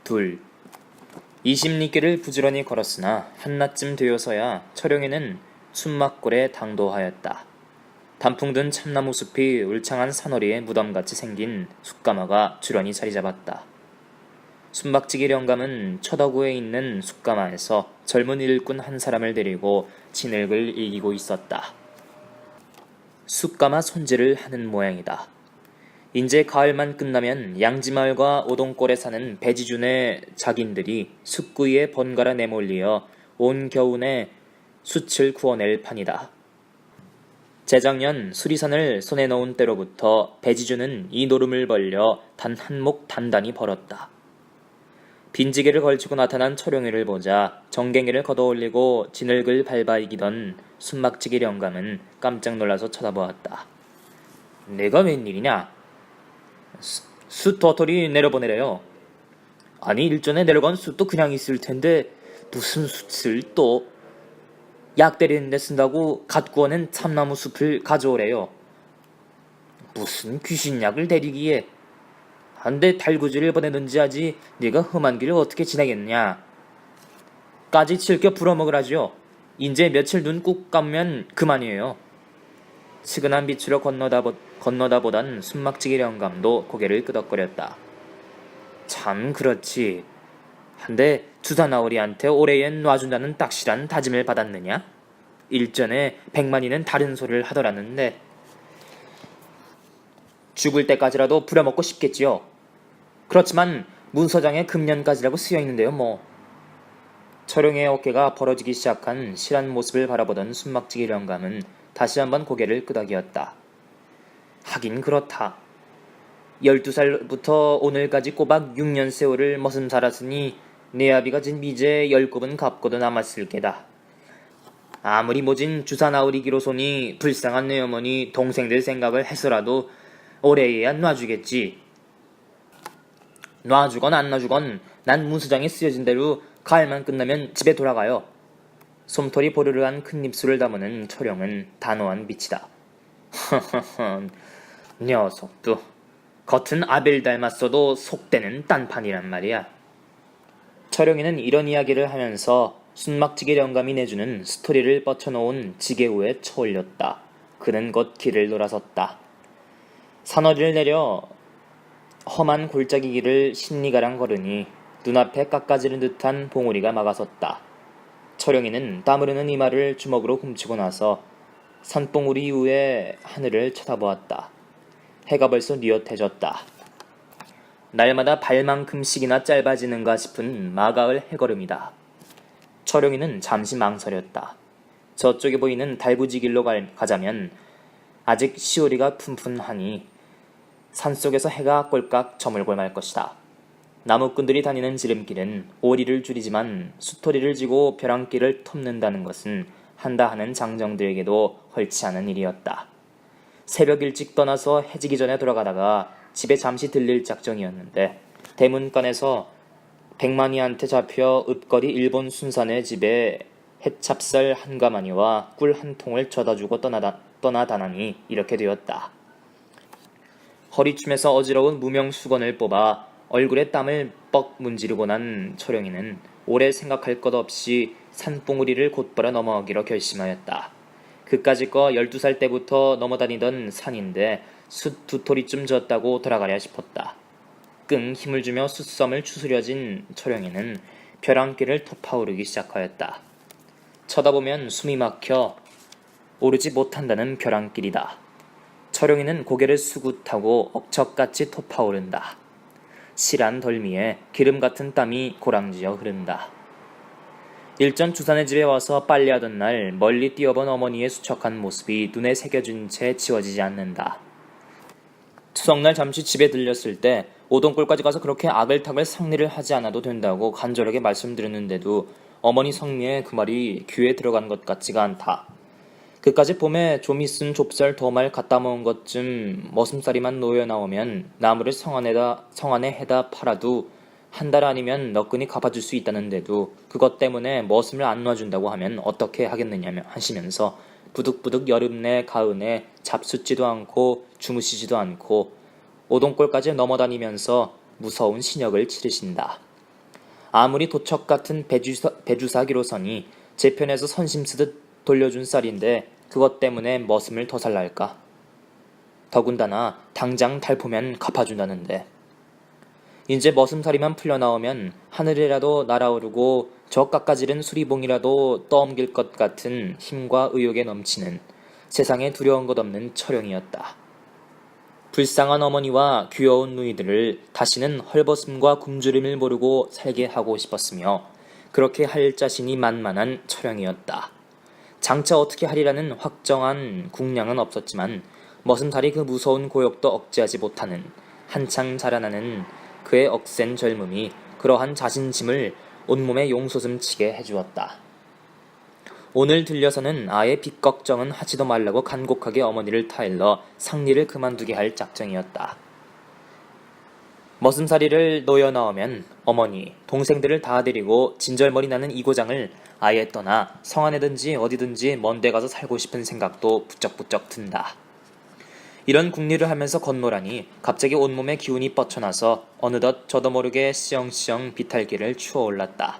둘. 20리길을 부지런히 걸었으나 한낮쯤 되어서야 철영이는 숨막골에 당도하였다. 단풍 든 참나무 숲이 울창한 산허리에 무덤같이 생긴 숯가마가 주런히 자리 잡았다. 순박지기 영감은 처더구에 있는 숯가마에서 젊은 일꾼 한 사람을 데리고 진흙을 이기고 있었다. 숯가마 손질을 하는 모양이다. 인제 가을만 끝나면 양지마을과 오동골에 사는 배지준의 작인들이 숯구이에 번갈아 내몰리어 온 겨우내 숯을 구워낼 판이다. 재작년 수리산을 손에 넣은 때로부터 배지준은 이 노름을 벌려 단 한 목 단단히 벌었다. 빈지게를 걸치고 나타난 철용이를 보자 정갱이를 걷어올리고 진흙을 밟아 이기던 순막지기 영감은 깜짝 놀라서 쳐다보았다. 내가 웬일이냐? 숯 도토리 내려보내래요. 아니 일전에 내려간 숯도 그냥 있을 텐데 무슨 숯을 또 약 때리는 데 쓴다고 갓 구워낸 참나무 숲을 가져오래요. 무슨 귀신약을 데리기에. 한데 달구지를 보내든지 하지 네가 험한 길을 어떻게 지내겠냐. 까지 칠겨 불어먹으라지요. 인제 며칠 눈 꾹 감으면 그만이에요. 치근한 빛으로 건너다 보던 순막지기 영감도 고개를 끄덕거렸다. 참 그렇지. 한데 주사나우리한테 올해엔 놔준다는 딱실한 다짐을 받았느냐? 일전에 백만이는 다른 소리를 하더라는데. 죽을 때까지라도 부려먹고 싶겠지요. 그렇지만 문서장에 금년까지라고 쓰여있는데요 뭐. 철용의 어깨가 벌어지기 시작한 실한 모습을 바라보던 순막지기 영감은 다시 한번 고개를 끄덕이었다. 하긴 그렇다. 12살부터 오늘까지 꼬박 6년 세월을 머슴 살았으니 내 아비가 진 미제 10곱은 갚고도 남았을 게다. 아무리 모진 주사나우리기로소니 불쌍한 내 어머니 동생들 생각을 해서라도 올해에야 놔주겠지. 놔주건 안 놔주건 난 문서장에 쓰여진 대로 가을만 끝나면 집에 돌아가요. 솜털이 보르르한 큰 입술을 다무는 철영은 단호한 빛이다. 허허허, 녀석도 겉은 아벨 닮았어도 속대는 딴판이란 말이야. 철영이는 이런 이야기를 하면서 순막지기 영감이 내주는 스토리를 뻗쳐놓은 지게우에 쳐올렸다. 그는 곧 길을 돌아섰다. 산허리를 내려 험한 골짜기 길을 십리가량 걸으니 눈앞에 깎아지른 듯한 봉우리가 막아섰다. 철영이는 땀 흐르는 이마를 주먹으로 훔치고 나서 산봉우리 위에 하늘을 쳐다보았다. 해가 벌써 뉘엿해졌다. 날마다 발만큼씩이나 짧아지는가 싶은 마가을 해걸음이다. 철영이는 잠시 망설였다. 저쪽에 보이는 달구지 길로 가자면 아직 시오리가 푼푼하니 산속에서 해가 꼴깍 저물고 말 것이다. 나무꾼들이 다니는 지름길은 오리를 줄이지만 수토리를 지고 벼랑길을 톱는다는 것은 한다 하는 장정들에게도 헐치 않은 일이었다. 새벽 일찍 떠나서 해지기 전에 돌아가다가 집에 잠시 들릴 작정이었는데 대문간에서 백만이한테 잡혀 읍거리 일본 순산의 집에 해찹쌀 한 가마니와 꿀 한 통을 져다주고 떠나다나니 이렇게 되었다. 허리춤에서 어지러운 무명 수건을 뽑아 얼굴에 땀을 뻑 문지르고 난 철영이는 오래 생각할 것 없이 산봉우리를 곧바로 넘어가기로 결심하였다. 그까짓 거 12살 때부터 넘어다니던 산인데 숯 2토리쯤 졌다고 돌아가랴 싶었다. 끙 힘을 주며 숯섬을 추스려진 철영이는 벼랑길을 터파오르기 시작하였다. 쳐다보면 숨이 막혀 오르지 못한다는 벼랑길이다. 철영이는 고개를 수굿하고 억척같이 터파오른다. 실한 덜미에 기름 같은 땀이 고랑지어 흐른다. 일전 주산의 집에 와서 빨래하던 날 멀리 뛰어본 어머니의 수척한 모습이 눈에 새겨진 채 지워지지 않는다. 추석날 잠시 집에 들렸을 때 오동골까지 가서 그렇게 아글타글 상리를 하지 않아도 된다고 간절하게 말씀드렸는데도 어머니 성미에 그 말이 귀에 들어간 것 같지가 않다. 그까지 봄에 좀 있은 좁쌀 도말 갖다 모은 것쯤 머슴살이만 놓여 나오면 나무를 성 안에 해다 팔아도 한 달 아니면 너끈히 갚아줄 수 있다는데도 그것 때문에 머슴을 안 놔준다고 하면 어떻게 하겠느냐 하시면서 부득부득 여름내 가을내 잡숫지도 않고 주무시지도 않고 오동골까지 넘어다니면서 무서운 신역을 치르신다. 아무리 도척 같은 배주사기로서니 제 편에서 선심 쓰듯 돌려준 쌀인데 그것 때문에 머슴을 더 살랄까? 더군다나 당장 달포면 갚아준다는데. 이제 머슴살이만 풀려나오면 하늘이라도 날아오르고 저 깎아지른 수리봉이라도 떠넘길 것 같은 힘과 의욕에 넘치는 세상에 두려운 것 없는 처령이었다. 불쌍한 어머니와 귀여운 누이들을 다시는 헐벗음과 굶주림을 모르고 살게 하고 싶었으며 그렇게 할 자신이 만만한 처령이었다. 장차 어떻게 하리라는 확정한 궁량은 없었지만 머슴살이 그 무서운 고역도 억제하지 못하는 한창 자라나는 그의 억센 젊음이 그러한 자신심을 온몸에 용솟음치게 해주었다. 오늘 들려서는 아예 빚 걱정은 하지도 말라고 간곡하게 어머니를 타일러 상리를 그만두게 할 작정이었다. 머슴살이를 놓여 나오면 어머니, 동생들을 다 데리고 진절머리 나는 이 고장을 아예 떠나 성안에든지 어디든지 먼 데 가서 살고 싶은 생각도 부쩍부쩍 든다. 이런 궁리를 하면서 건노라니 갑자기 온몸에 기운이 뻗쳐나서 어느덧 저도 모르게 시영시영 비탈길을 추어올랐다.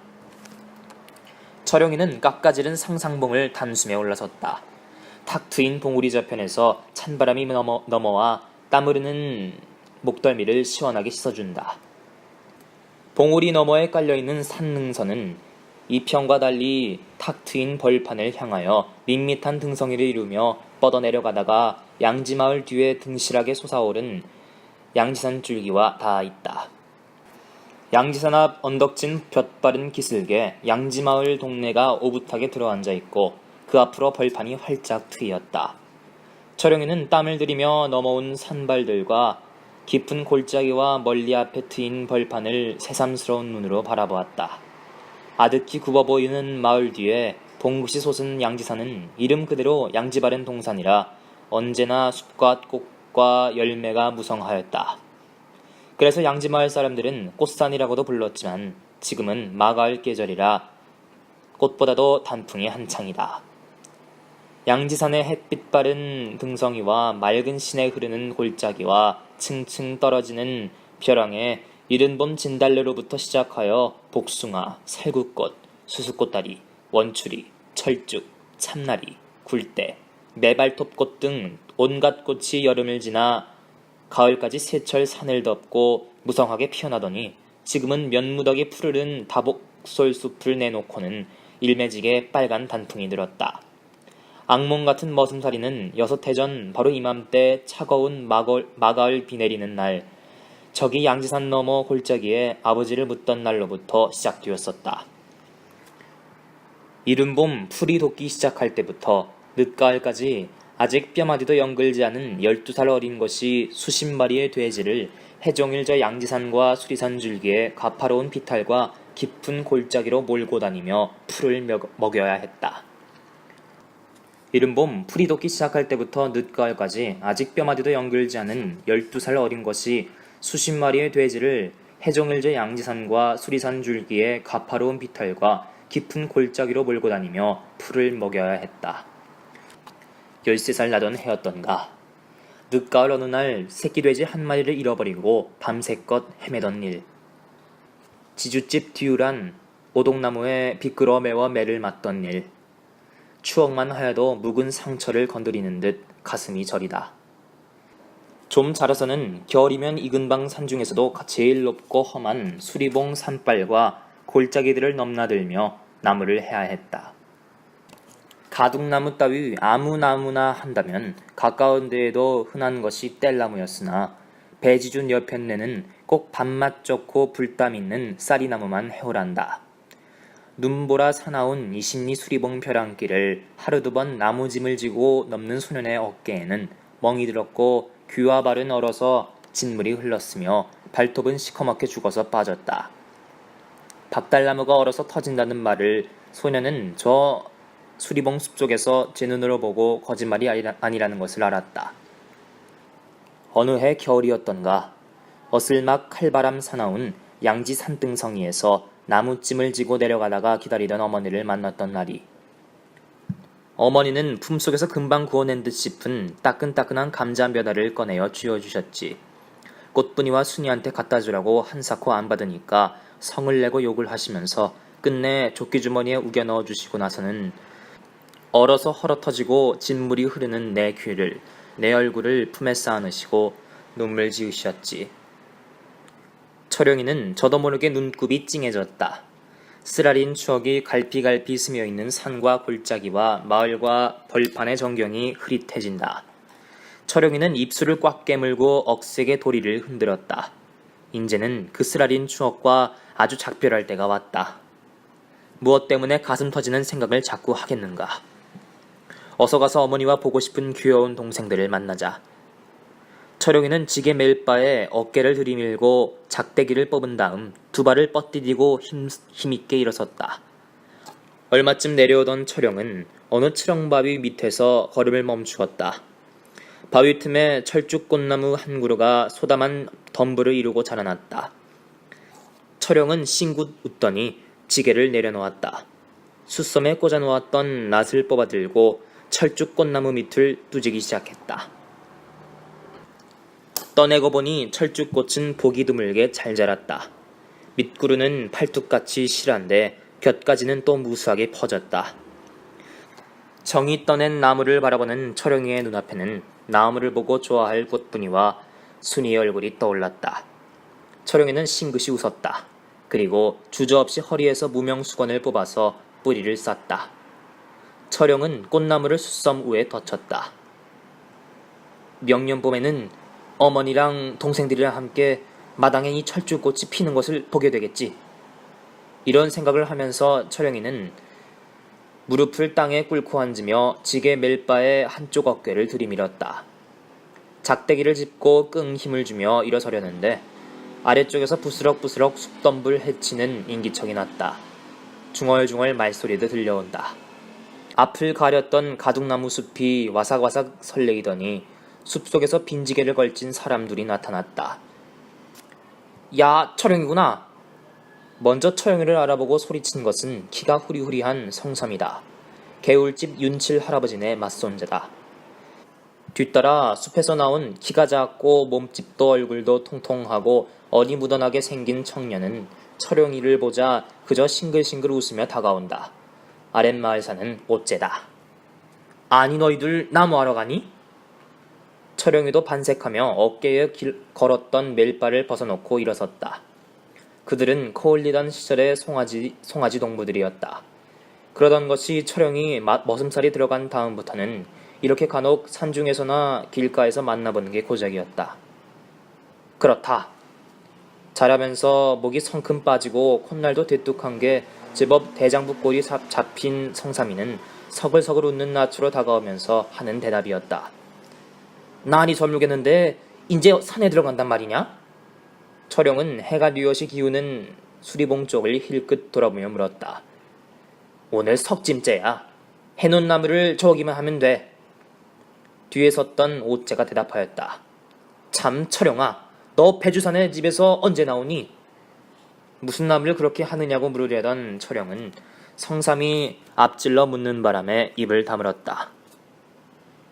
철영이는 깎아지른 상상봉을 단숨에 올라섰다. 탁 트인 봉우리 저편에서 찬바람이 넘어와 땀 흐르는 목덜미를 시원하게 씻어준다. 봉우리 너머에 깔려있는 산능선은 이편과 달리 탁 트인 벌판을 향하여 밋밋한 등성이를 이루며 뻗어내려가다가 양지마을 뒤에 등실하게 솟아오른 양지산 줄기와 닿아 있다. 양지산 앞 언덕진 볕바른 기슭에 양지마을 동네가 오붓하게 들어앉아 있고 그 앞으로 벌판이 활짝 트이었다. 철영이는 땀을 들이며 넘어온 산발들과 깊은 골짜기와 멀리 앞에 트인 벌판을 새삼스러운 눈으로 바라보았다. 아득히 굽어 보이는 마을 뒤에 봉긋이 솟은 양지산은 이름 그대로 양지 바른 동산이라 언제나 숲과 꽃과 열매가 무성하였다. 그래서 양지마을 사람들은 꽃산이라고도 불렀지만 지금은 마가을 계절이라 꽃보다도 단풍이 한창이다. 양지산의 햇빛 바른 등성이와 맑은 시내 흐르는 골짜기와 층층 떨어지는 벼랑에 이른 봄 진달래로부터 시작하여 복숭아, 살구꽃, 수수꽃다리, 원추리, 철쭉, 참나리, 굴대, 매발톱꽃 등 온갖 꽃이 여름을 지나 가을까지 세철 산을 덮고 무성하게 피어나더니 지금은 면무더기 푸르른 다복솔숲을 내놓고는 일매지게 빨간 단풍이 들었다. 악몽 같은 머슴살이는 6해 전 바로 이맘때 차가운 마가을 비 내리는 날 저기 양지산 너머 골짜기에 아버지를 묻던 날로부터 시작되었었다. 이른봄 풀이 돋기 시작할 때부터 늦가을까지 아직 뼈마디도 연글지 않은 12살 어린 것이 수십 마리의 돼지를 해종일 저 양지산과 수리산 줄기에 가파로운 비탈과 깊은 골짜기로 몰고 다니며 풀을 먹여야 했다. 이른봄 풀이 돋기 시작할 때부터 늦가을까지 아직 뼈마디도 연글지 않은 12살 어린 것이 수십 마리의 돼지를 해종일 저 양지산과 수리산 줄기에 가파로운 비탈과 깊은 골짜기로 몰고 다니며 풀을 먹여야 했다. 13살 나던 해였던가. 늦가을 어느 날 새끼 돼지 한 마리를 잃어버리고 밤새껏 헤매던 일. 지주집 뒤우란 오동나무에 비끄러 매워 매를 맞던 일. 추억만 하여도 묵은 상처를 건드리는 듯 가슴이 저리다. 좀 자라서는 겨울이면 이근방 산중에서도 제일 높고 험한 수리봉 산발과 골짜기들을 넘나들며 나무를 해야 했다. 가둑나무 따위 아무 나무나 한다면 가까운 데에도 흔한 것이 뗄나무였으나 배지준 여편네는 꼭 밥맛 좋고 불땀 있는 쌀이나무만 해오란다. 눈보라 사나운 이십리 수리봉 벼랑길을 하루 두 번 나무짐을 지고 넘는 소년의 어깨에는 멍이 들었고 귀와 발은 얼어서 진물이 흘렀으며 발톱은 시커멓게 죽어서 빠졌다. 박달나무가 얼어서 터진다는 말을 소년은 저 수리봉 숲속에서 제 눈으로 보고 거짓말이 아니라는 것을 알았다. 어느 해 겨울이었던가 어슬막 칼바람 사나운 양지 산등성이에서 나무찜을 지고 내려가다가 기다리던 어머니를 만났던 날이. 어머니는 품속에서 금방 구워낸 듯 싶은 따끈따끈한 감자 몇 알을 꺼내어 쥐어주셨지. 꽃분이와 순이한테 갖다 주라고 한사코 안 받으니까 성을 내고 욕을 하시면서 끝내 조끼주머니에 우겨 넣어주시고 나서는 얼어서 헐어터지고 진물이 흐르는 내 귀를, 내 얼굴을 품에 쌓아넣으시고 눈물 지으셨지. 철영이는 저도 모르게 눈곱이 찡해졌다. 쓰라린 추억이 갈피갈피 스며있는 산과 골짜기와 마을과 벌판의 전경이 흐릿해진다. 철영이는 입술을 꽉 깨물고 억세게 도리를 흔들었다. 인제는 그 쓰라린 추억과 아주 작별할 때가 왔다. 무엇 때문에 가슴 터지는 생각을 자꾸 하겠는가. 어서 가서 어머니와 보고 싶은 귀여운 동생들을 만나자. 철영이는 지게 멜바에 어깨를 들이밀고 작대기를 뽑은 다음 두 발을 뻗디디고 힘있게 일어섰다. 얼마쯤 내려오던 철영은 어느 트렁바위 밑에서 걸음을 멈추었다. 바위 틈에 철쭉꽃나무 한 그루가 소담한 덤불을 이루고 자라났다. 철영은 싱긋 웃더니 지게를 내려놓았다. 숫섬에 꽂아놓았던 낫을 뽑아들고 철쭉꽃나무 밑을 뚜지기 시작했다. 떠내고 보니 철쭉꽃은 보기 드물게 잘 자랐다. 밑구르는 팔뚝같이 실한데 곁까지는 또 무수하게 퍼졌다. 정이 떠낸 나무를 바라보는 철영이의 눈앞에는 나무를 보고 좋아할 꽃분이와 순이의 얼굴이 떠올랐다. 철영이는 싱긋이 웃었다. 그리고 주저없이 허리에서 무명수건을 뽑아서 뿌리를 쌌다. 철영은 꽃나무를 숫섬 위에 덧쳤다. 명년봄에는 어머니랑 동생들이랑 함께 마당에 이 철쭉꽃이 피는 것을 보게 되겠지. 이런 생각을 하면서 철영이는 무릎을 땅에 꿇고 앉으며 지게 멜바에 한쪽 어깨를 들이밀었다. 작대기를 짚고 끙 힘을 주며 일어서려는데 아래쪽에서 부스럭부스럭 숲덤불 헤치는 인기척이 났다. 중얼중얼 말소리도 들려온다. 앞을 가렸던 가둑나무 숲이 와삭와삭 설레이더니 숲속에서 빈지게를 걸친 사람 둘이 나타났다. 야, 철영이구나. 먼저 철영이를 알아보고 소리친 것은 키가 후리후리한 성삼이다. 개울집 윤칠 할아버지네 맞손자다. 뒤따라 숲에서 나온 키가 작고 몸집도 얼굴도 통통하고 어디 묻어나게 생긴 청년은 철영이를 보자 그저 싱글싱글 웃으며 다가온다. 아랫마을 사는 옷째다. 아니 너희들 나무하러 가니? 철영이도 반색하며 어깨에 걸었던 멜바를 벗어놓고 일어섰다. 그들은 코올리던 시절의 송아지 동무들이었다. 그러던 것이 철영이 머슴살이 들어간 다음부터는 이렇게 간혹 산중에서나 길가에서 만나보는 게 고작이었다. 그렇다. 자라면서 목이 성큼 빠지고 콧날도 대뚝한 게 제법 대장부 꼴이 잡힌 성삼이는 서글서글 웃는 낯으로 다가오면서 하는 대답이었다. 날이 저물겠는데 이제 산에 들어간단 말이냐? 철영은 해가 뉘엿이 기우는 수리봉 쪽을 힐끗 돌아보며 물었다. 오늘 석짐째야. 해놓은 나무를 저기만 하면 돼. 뒤에 섰던 옷째가 대답하였다. 참 철영아, 너 배주산의 집에서 언제 나오니? 무슨 나무를 그렇게 하느냐고 물으려던 철영은 성삼이 앞질러 묻는 바람에 입을 다물었다.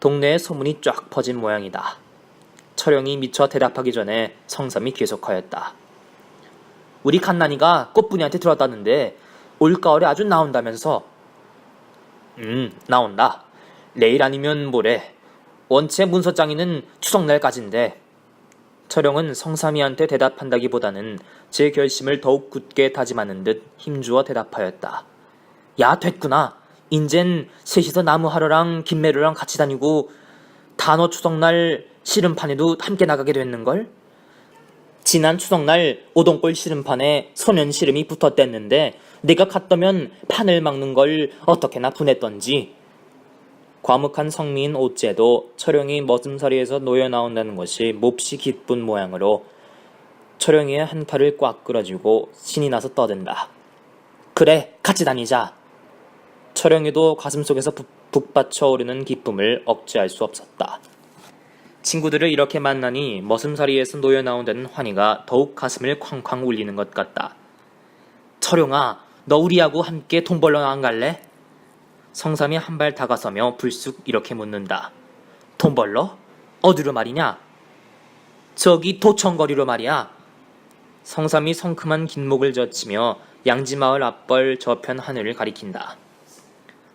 동네에 소문이 쫙 퍼진 모양이다. 철영이 미처 대답하기 전에 성삼이 계속하였다. 우리 갓난이가 꽃분이한테 들어왔다는데 올가을에 아주 나온다면서. 나온다. 내일 아니면 모레. 원체 문서장이는 추석날까지인데. 철영은 성삼이한테 대답한다기보다는 제 결심을 더욱 굳게 다짐하는 듯 힘주어 대답하였다. 야, 됐구나. 인젠 셋이서 나무하러랑 김매루랑 같이 다니고 단어 추석날 씨름판에도 함께 나가게 됐는걸? 지난 추석날 오동골 씨름판에 소년 씨름이 붙었댔는데 내가 갔더면 판을 막는 걸 어떻게나 분했던지. 과묵한 성미인 옷째도 철영이 머슴살이에서 놓여 나온다는 것이 몹시 기쁜 모양으로 철영이의 한 팔을 꽉 끌어주고 신이 나서 떠든다. 그래, 같이 다니자. 철영이도 가슴속에서 북받쳐 오르는 기쁨을 억제할 수 없었다. 친구들을 이렇게 만나니 머슴살이에서 놓여 나온다는 환희가 더욱 가슴을 쾅쾅 울리는 것 같다. 철영아, 너 우리하고 함께 돈 벌러 안 갈래? 성삼이 한 발 다가서며 불쑥 이렇게 묻는다. 돈 벌러? 어디로 말이냐? 저기 도청거리로 말이야. 성삼이 성큼한 긴목을 젖히며 양지마을 앞벌 저편 하늘을 가리킨다.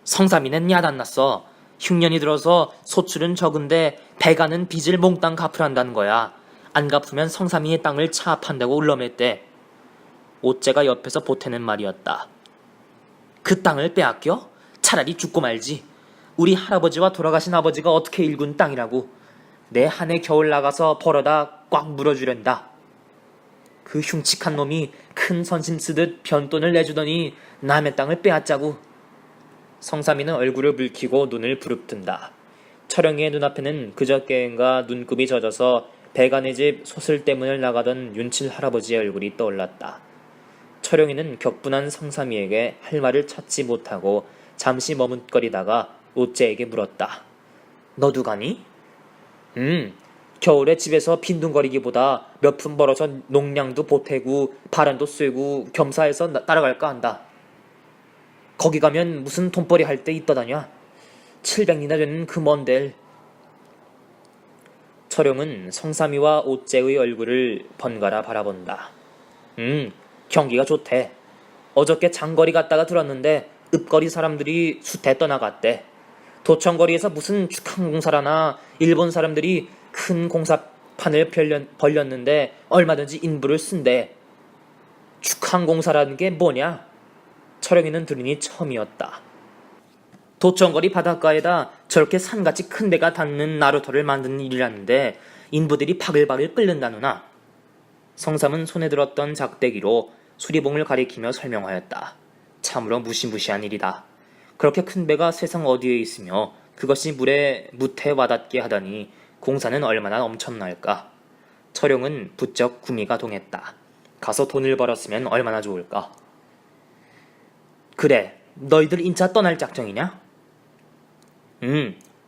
성삼이는 야단났어. 흉년이 들어서 소출은 적은데 배가는 빚을 몽땅 갚으란다는 거야. 안 갚으면 성삼이의 땅을 차압한다고 울렁맸대. 옥제가 옆에서 보태는 말이었다. 그 땅을 빼앗겨? 차라리 죽고 말지. 우리 할아버지와 돌아가신 아버지가 어떻게 일군 땅이라고. 내 한 해 겨울 나가서 벌어다 꽉 물어주련다. 그 흉측한 놈이 큰 선심 쓰듯 변돈을 내주더니 남의 땅을 빼앗자고. 성삼이는 얼굴을 붉히고 눈을 부릅뜬다. 철영이의 눈앞에는 그저께인가 눈곱이 젖어서 배간의 집 소슬 때문을 나가던 윤칠 할아버지의 얼굴이 떠올랐다. 철영이는 격분한 성삼이에게 할 말을 찾지 못하고 잠시 머뭇거리다가 옥제에게 물었다. 너도 가니? 겨울에 집에서 빈둥거리기보다 몇 푼 벌어서 농량도 보태고 바람도 쐬고 겸사해서 따라갈까 한다. 거기 가면 무슨 돈벌이 할 때 있더다냐. 700리나 되는 그 먼 데를. 철용은 성삼이와 옥제의 얼굴을 번갈아 바라본다. 경기가 좋대. 어저께 장거리 갔다가 들었는데 읍거리 사람들이 숲에 떠나갔대. 도청거리에서 무슨 축항공사라나 일본 사람들이 큰 공사판을 벌렸는데 얼마든지 인부를 쓴대. 축항공사라는 게 뭐냐? 철영이는 들으니 처음이었다. 도청거리 바닷가에다 저렇게 산같이 큰 데가 닿는 나루터를 만드는 일이라는데 인부들이 바글바글 끓는다누나. 성삼은 손에 들었던 작대기로 수리봉을 가리키며 설명하였다. 참으로 무시무시한 일이다. 그렇게 큰 배가 세상 어디에 있으며 그것이 물에 무태 와닿게 하다니 공사는 얼마나 엄청날까. 철용은 부쩍 구미가 동했다. 가서 돈을 벌었으면 얼마나 좋을까. 그래, 너희들 인차 떠날 작정이냐?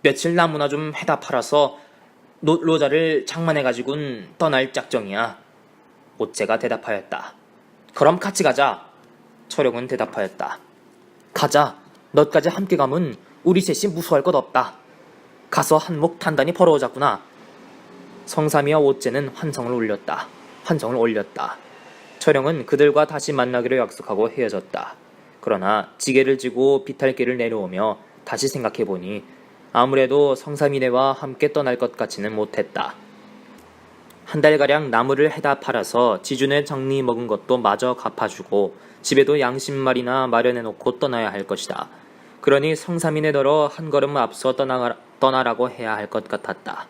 며칠 나무나 좀 해다 팔아서 로자를 장만해가지고는 떠날 작정이야. 옥제가 대답하였다. 그럼 같이 가자. 철용은 대답하였다. 가자. 너까지 함께 가면 우리 셋이 무수할 것 없다. 가서 한몫 단단히 벌어오자꾸나. 성삼이와 옥제는 환성을 올렸다. 철영은 그들과 다시 만나기로 약속하고 헤어졌다. 그러나 지게를 지고 비탈길을 내려오며 다시 생각해보니 아무래도 성삼이네와 함께 떠날 것 같지는 못했다. 한 달가량 나무를 해다 팔아서 지준에 정리 먹은 것도 마저 갚아주고 집에도 양심말이나 마련해놓고 떠나야 할 것이다. 그러니 성삼이네더러 한 걸음 앞서 떠나라고 해야 할 것 같았다.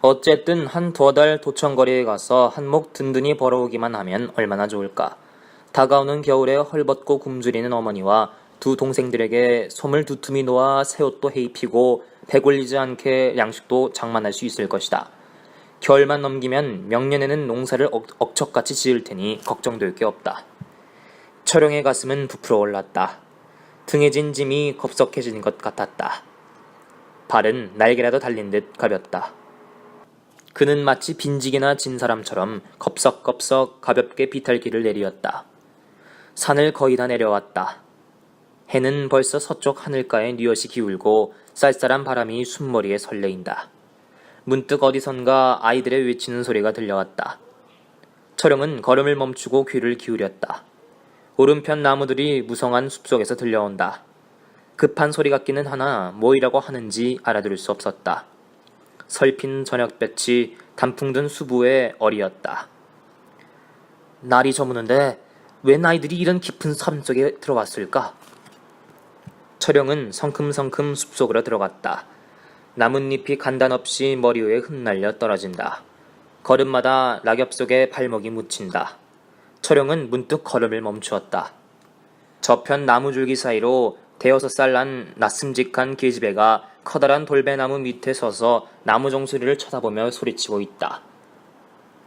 어쨌든 한 두어 달 도청거리에 가서 한몫 든든히 벌어오기만 하면 얼마나 좋을까. 다가오는 겨울에 헐벗고 굶주리는 어머니와 두 동생들에게 솜을 두툼이 놓아 새옷도 헤입히고 배골리지 않게 양식도 장만할 수 있을 것이다. 겨울만 넘기면 명년에는 농사를 억척같이 지을 테니 걱정될 게 없다. 철영의 가슴은 부풀어 올랐다. 등에 진 짐이 겁석해진 것 같았다. 발은 날개라도 달린 듯 가볍다. 그는 마치 빈지게나 진 사람처럼 겁석겁석 가볍게 비탈길을 내리었다. 산을 거의 다 내려왔다. 해는 벌써 서쪽 하늘가에 뉘엿이 기울고 쌀쌀한 바람이 숨머리에 설레인다. 문득 어디선가 아이들의 외치는 소리가 들려왔다. 철영은 걸음을 멈추고 귀를 기울였다. 오른편 나무들이 무성한 숲속에서 들려온다. 급한 소리 같기는 하나 뭐이라고 하는지 알아들을 수 없었다. 설핀 저녁볕이 단풍 든 수부에 어리었다. 날이 저무는데 웬 아이들이 이런 깊은 섬 속에 들어갔을까? 철영은 성큼성큼 숲속으로 들어갔다. 나뭇잎이 간단없이 머리 위에 흩날려 떨어진다. 걸음마다 낙엽 속에 발목이 묻힌다. 철영은 문득 걸음을 멈추었다. 저편 나무줄기 사이로 대여섯 살 난 낯슴직한 계집애가 커다란 돌배나무 밑에 서서 나무 종소리를 쳐다보며 소리치고 있다.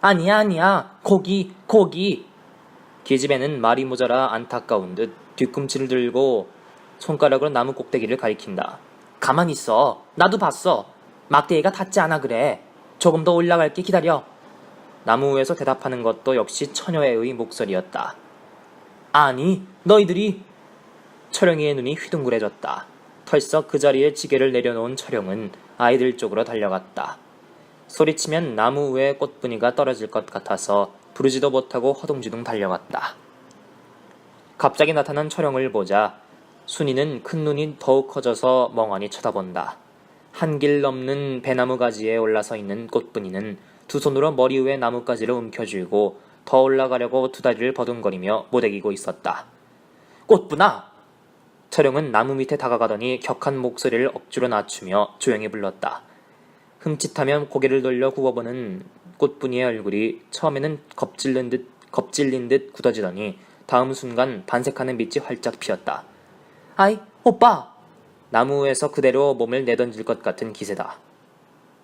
아니야, 거기. 계집애는 말이 모자라 안타까운 듯 뒤꿈치를 들고 손가락으로 나무 꼭대기를 가리킨다. 가만히 있어. 나도 봤어. 막대기가 닿지 않아 그래. 조금 더 올라갈게 기다려. 나무 위에서 대답하는 것도 역시 처녀의 목소리였다. 아니, 너희들이. 철영이의 눈이 휘둥그레졌다. 털썩 그 자리에 지게를 내려놓은 철영은 아이들 쪽으로 달려갔다. 소리치면 나무 위에 꽃분이가 떨어질 것 같아서 부르지도 못하고 허둥지둥 달려갔다. 갑자기 나타난 철영을 보자 순이는 큰 눈이 더욱 커져서 멍하니 쳐다본다. 한 길 넘는 배나무 가지에 올라서 있는 꽃분이는 두 손으로 머리 위에 나뭇가지를 움켜쥐고 더 올라가려고 두 다리를 버둥거리며 모대기고 있었다. 꽃분아! 철영은 나무 밑에 다가가더니 격한 목소리를 억지로 낮추며 조용히 불렀다. 흠칫하며 고개를 돌려 굽어보는 꽃분이의 얼굴이 처음에는 겁질린 듯 굳어지더니 다음 순간 반색하는 빛이 활짝 피었다. 아이, 오빠! 나무에서 그대로 몸을 내던질 것 같은 기세다.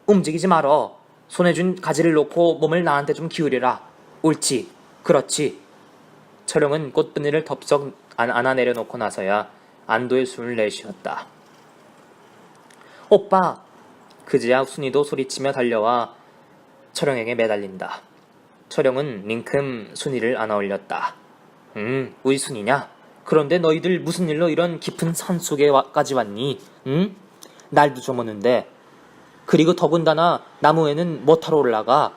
움직이지 말어. 손에 준 가지를 놓고 몸을 나한테 좀 기울여라. 옳지. 그렇지. 철영은 꽃분이를 덥석 안아 내려놓고 나서야 안도의 숨을 내쉬었다. 오빠! 그제야 순이도 소리치며 달려와 철영에게 매달린다. 철영은 링큼 순이를 안아 올렸다. 우리 순이냐? 그런데 너희들 무슨 일로 이런 깊은 산속에까지 왔니? 응? 날도 저먹는데. 그리고 더군다나 나무에는 못하러 올라가.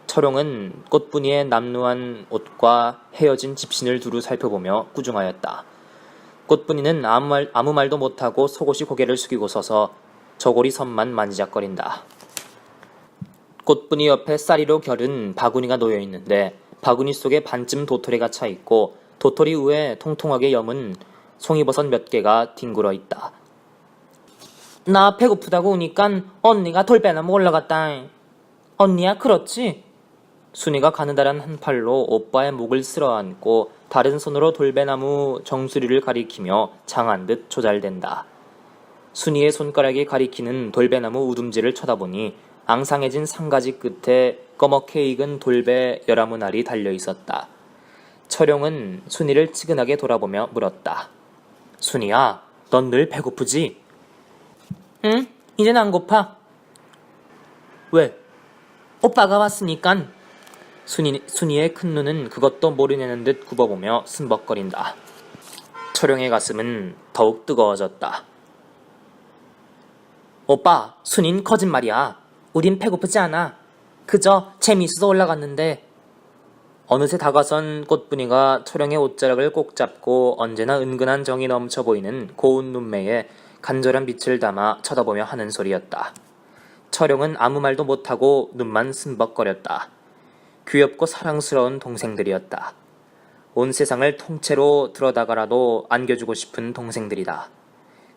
철영은 꽃분이의 남루한 옷과 헤어진 집신을 두루 살펴보며 꾸중하였다. 꽃분이는 아무 말도 못하고 속옷이 고개를 숙이고 서서 저고리 선만 만지작거린다. 꽃분이 옆에 쌀이로 결은 바구니가 놓여 있는데 바구니 속에 반쯤 도토리가 차 있고 도토리 위에 통통하게 여문 송이버섯 몇 개가 뒹굴어 있다. 나 배고프다고 오니깐 언니가 돌배나무 올라갔다. 언니야 그렇지? 순이가 가느다란 한 팔로 오빠의 목을 쓸어안고 다른 손으로 돌배나무 정수리를 가리키며 장한 듯 조잘댄다. 순이의 손가락이 가리키는 돌배나무 우둠지를 쳐다보니 앙상해진 상가지 끝에 꺼멓게 익은 돌배 11알이 달려있었다. 철영은 순이를 치근하게 돌아보며 물었다. 순이야, 넌 늘 배고프지? 응, 이젠 안 고파. 왜? 오빠가 왔으니깐. 순이의 큰 눈은 그것도 모르냐는 듯 굽어보며 숨벅거린다. 철영의 가슴은 더욱 뜨거워졌다. 오빠, 순인 거짓말이야. 우린 배고프지 않아. 그저 재미있어서 올라갔는데. 어느새 다가선 꽃분이가 철영의 옷자락을 꼭 잡고 언제나 은근한 정이 넘쳐 보이는 고운 눈매에 간절한 빛을 담아 쳐다보며 하는 소리였다. 철영은 아무 말도 못하고 눈만 숨벅거렸다. 귀엽고 사랑스러운 동생들이었다. 온 세상을 통째로 들어다가라도 안겨주고 싶은 동생들이다.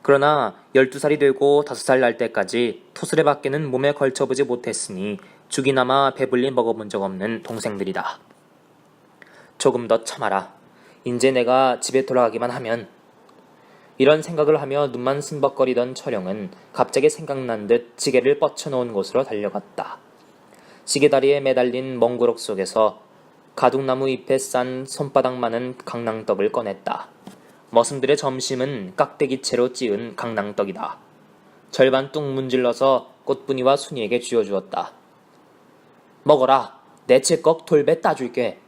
그러나 12살이 되고 5살 날 때까지 토스레밖에는 몸에 걸쳐보지 못했으니 죽이나마 배불리 먹어본 적 없는 동생들이다. 조금 더 참아라. 이제 내가 집에 돌아가기만 하면. 이런 생각을 하며 눈만 숨벅거리던 철영은 갑자기 생각난 듯 지게를 뻗쳐놓은 곳으로 달려갔다. 지게다리에 매달린 멍구럭 속에서 가둑나무 잎에 싼 손바닥만한 강낭떡을 꺼냈다. 머슴들의 점심은 깍대기채로 찌은 강낭떡이다. 절반 뚝 문질러서 꽃분이와 순이에게 쥐어주었다. 먹어라. 내 칠꺽 돌배 따줄게.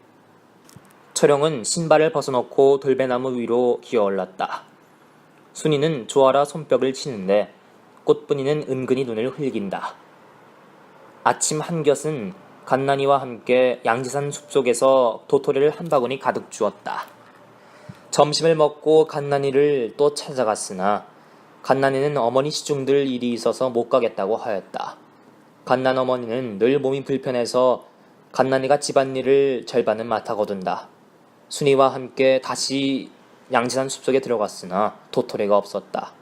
철영은 신발을 벗어놓고 돌배나무 위로 기어올랐다. 순이는 조아라 손뼉을 치는데 꽃분이는 은근히 눈을 흘긴다. 아침 한곁은 갓난이와 함께 양지산 숲속에서 도토리를 한 바구니 가득 주었다. 점심을 먹고 갓난이를 또 찾아갔으나 갓난이는 어머니 시중들 일이 있어서 못 가겠다고 하였다. 갓난 어머니는 늘 몸이 불편해서 갓난이가 집안일을 절반은 맡아 거둔다. 순이와 함께 다시 양지산 숲속에 들어갔으나 도토리가 없었다.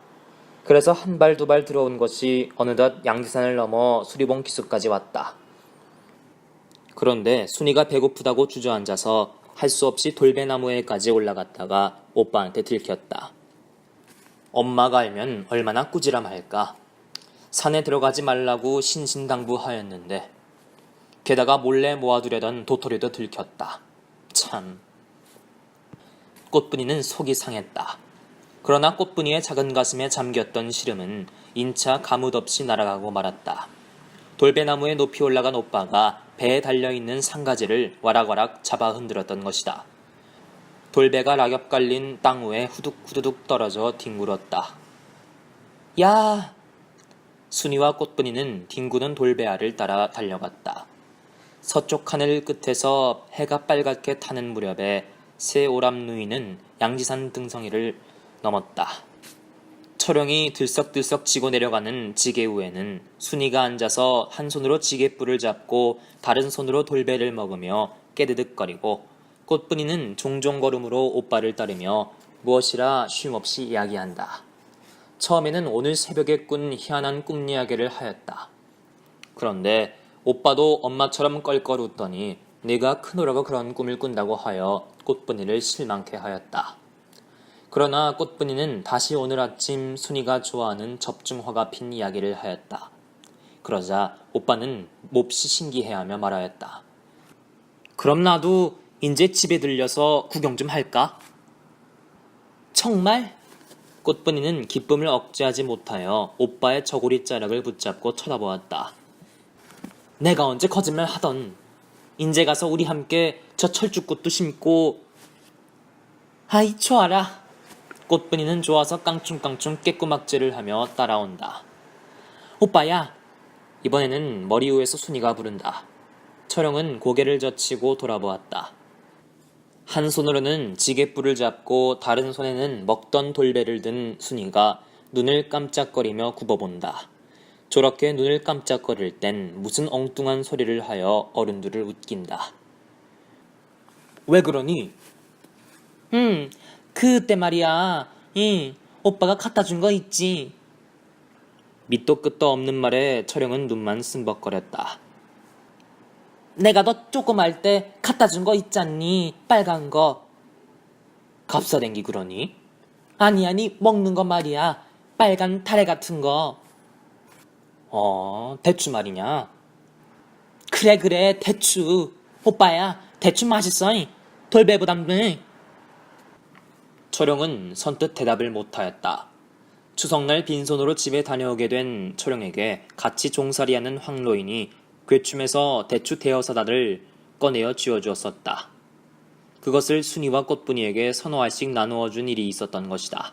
그래서 한 발 두 발 들어온 것이 어느덧 양지산을 넘어 수리봉 기슭까지 왔다. 그런데 순이가 배고프다고 주저앉아서 할 수 없이 돌배나무에까지 올라갔다가 오빠한테 들켰다. 엄마가 알면 얼마나 꾸지람할까. 산에 들어가지 말라고 신신당부하였는데 게다가 몰래 모아두려던 도토리도 들켰다. 참. 꽃분이는 속이 상했다. 그러나 꽃분이의 작은 가슴에 잠겼던 시름은 인차 가뭇없이 날아가고 말았다. 돌배나무에 높이 올라간 오빠가 배에 달려있는 상가지를 와락와락 잡아 흔들었던 것이다. 돌배가 낙엽 깔린 땅 위에 후둑후두둑 떨어져 뒹굴었다. 야! 순이와 꽃분이는 뒹구는 돌배아를 따라 달려갔다. 서쪽 하늘 끝에서 해가 빨갛게 타는 무렵에 새 오람누이는 양지산 등성이를 넘었다. 철영이 들썩들썩 지고 내려가는 지게 위에는 순이가 앉아서 한 손으로 지게뿔을 잡고 다른 손으로 돌배를 먹으며 깨드득거리고 꽃분이는 종종 걸음으로 오빠를 따르며 무엇이라 쉼없이 이야기한다. 처음에는 오늘 새벽에 꾼 희한한 꿈 이야기를 하였다. 그런데 오빠도 엄마처럼 껄껄 웃더니 네가 크노라고 그런 꿈을 꾼다고 하여 꽃분이를 실망케 하였다. 그러나 꽃분이는 다시 오늘 아침 순이가 좋아하는 접중화가 핀 이야기를 하였다. 그러자 오빠는 몹시 신기해하며 말하였다. 그럼 나도 이제 집에 들려서 구경 좀 할까? 정말? 꽃분이는 기쁨을 억제하지 못하여 오빠의 저고리 자락을 붙잡고 쳐다보았다. 내가 언제 거짓말 하던. 인제 가서 우리 함께 저 철쭉꽃도 심고. 아이 좋아라. 꽃분이는 좋아서 깡충깡충 깨꾸막질을 하며 따라온다. 오빠야. 이번에는 머리 위에서 순이가 부른다. 철영은 고개를 젖히고 돌아보았다. 한 손으로는 지게뿔을 잡고 다른 손에는 먹던 돌배를 든 순이가 눈을 깜짝거리며 굽어본다. 저렇게 눈을 깜짝거릴 땐 무슨 엉뚱한 소리를 하여 어른들을 웃긴다. 왜 그러니? 그때 말이야. 오빠가 갖다 준 거 있지. 밑도 끝도 없는 말에 철영은 눈만 쓴벅거렸다. 내가 너 조그말 때 갖다 준 거 있잖니. 빨간 거. 갑사댕기 그러니? 아니 먹는 거 말이야. 빨간 타래 같은 거. 대추 말이냐? 그래 대추. 오빠야 대추 맛있어. 돌배보담네. 철영은 선뜻 대답을 못하였다. 추석날 빈손으로 집에 다녀오게 된 철영에게 같이 종살이하는 황로인이 괴춤에서 대추 대여사다를 꺼내어 쥐어주었었다. 그것을 순이와 꽃분이에게 서너알씩 나누어 준 일이 있었던 것이다.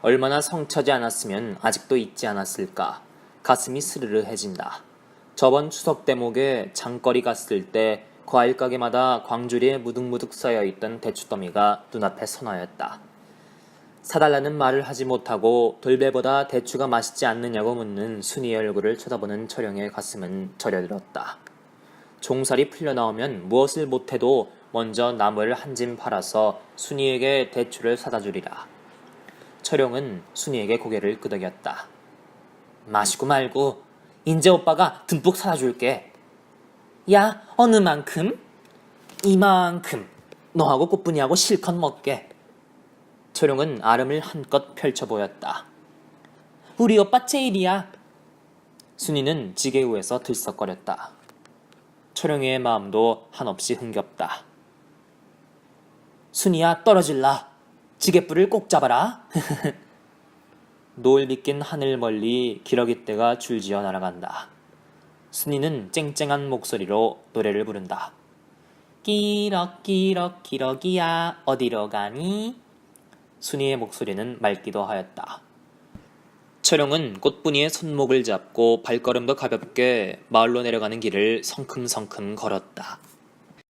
얼마나 성차지 않았으면 아직도 잊지 않았을까. 가슴이 스르르해진다. 저번 추석 대목에 장거리 갔을 때 과일 가게마다 광주리에 무득무득 쌓여있던 대추더미가 눈앞에 서너였다. 사달라는 말을 하지 못하고 돌배보다 대추가 맛있지 않느냐고 묻는 순이의 얼굴을 쳐다보는 철영의 가슴은 저려들었다. 종살이 풀려나오면 무엇을 못해도 먼저 나무를 한 짐 팔아서 순이에게 대추를 사다 주리라. 철영은 순이에게 고개를 끄덕였다. 마시고 말고 인제 오빠가 듬뿍 사다 줄게. 야, 어느 만큼? 이만큼. 너하고 꽃분이하고 실컷 먹게. 철영은 아름을 한껏 펼쳐 보였다. 우리 오빠 제일이야. 순이는 지게 위에서 들썩거렸다. 철영이의 마음도 한없이 흥겹다. 순이야 떨어질라. 지게뿔을 꼭 잡아라. 노을 비낀 하늘 멀리 기러기떼가 줄지어 날아간다. 순이는 쨍쨍한 목소리로 노래를 부른다. 기럭기럭 기러기야 어디로 가니? 순이의 목소리는 맑기도 하였다. 철영은 꽃분이의 손목을 잡고 발걸음도 가볍게 마을로 내려가는 길을 성큼성큼 걸었다.